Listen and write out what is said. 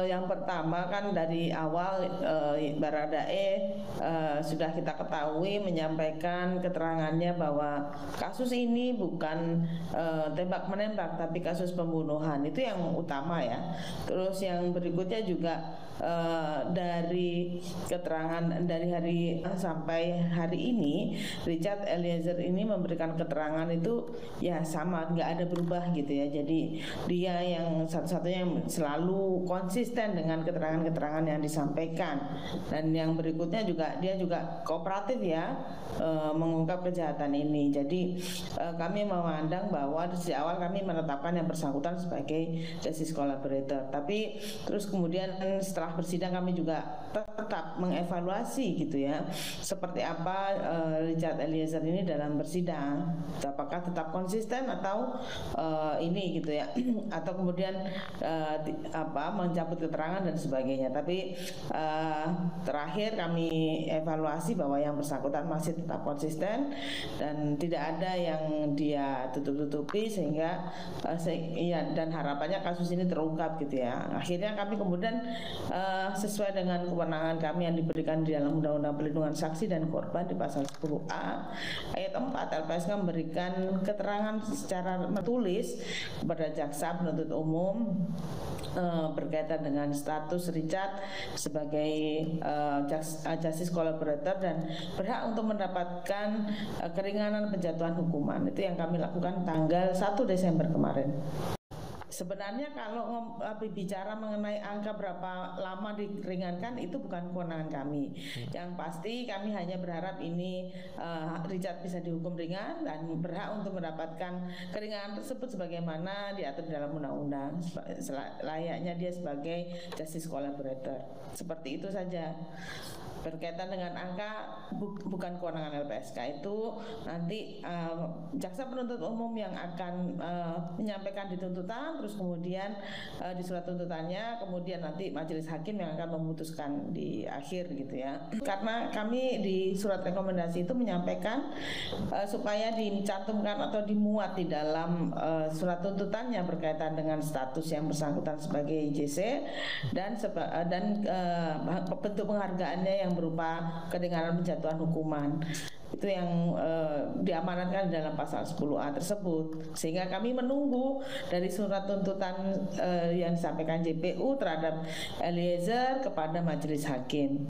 Yang pertama kan dari awal Baradae sudah kita ketahui menyampaikan keterangannya bahwa kasus ini bukan tembak menembak tapi kasus pembunuhan, itu yang utama ya. Terus yang berikutnya juga dari keterangan dari hari sampai hari ini Richard Eliezer ini memberikan keterangan itu ya sama, nggak ada berubah gitu ya. Jadi dia yang satu-satunya yang selalu konsisten dengan keterangan-keterangan yang disampaikan. Dan yang berikutnya juga dia juga kooperatif ya mengungkap kejahatan ini. Jadi kami memandang bahwa sejak awal kami menetapkan yang bersangkutan sebagai justice collaborator. Tapi terus kemudian setelah bersidang kami juga tetap mengevaluasi gitu ya, seperti apa Richard Eliezer ini dalam bersidang, apakah tetap konsisten atau ini gitu ya atau kemudian mencabut keterangan dan sebagainya. Tapi terakhir kami evaluasi bahwa yang bersangkutan masih tetap konsisten dan tidak ada yang dia tutup-tutupi sehingga dan harapannya kasus ini terungkap gitu ya. Akhirnya kami kemudian sesuai dengan kewenangan kami yang diberikan di dalam Undang-Undang Perlindungan Saksi dan Korban di pasal 10A ayat 4, LPSK memberikan keterangan secara tertulis kepada jaksa penuntut umum berkaitan dengan status Richard sebagai justice collaborator dan berhak untuk mendapatkan keringanan penjatuhan hukuman. Itu yang kami lakukan tanggal 1 Desember kemarin. Sebenarnya kalau bicara mengenai angka berapa lama diringankan itu bukan kewenangan kami. Yang pasti kami hanya berharap ini Richard bisa dihukum ringan dan berhak untuk mendapatkan keringanan tersebut sebagaimana diatur dalam undang-undang, layaknya dia sebagai justice collaborator. Seperti itu saja. Berkaitan dengan angka bukan kewenangan LPSK, itu nanti jaksa penuntut umum yang akan menyampaikan di tuntutan, terus kemudian di surat tuntutannya, kemudian nanti majelis hakim yang akan memutuskan di akhir gitu ya. Karena kami di surat rekomendasi itu menyampaikan supaya dicantumkan atau dimuat di dalam surat tuntutannya berkaitan dengan status yang bersangkutan sebagai JC dan bentuk penghargaannya yang berupa keringanan penjatuhan hukuman. Itu yang diamanatkan dalam pasal 10A tersebut. Sehingga kami menunggu dari surat tuntutan yang disampaikan JPU terhadap Eliezer kepada majelis hakim.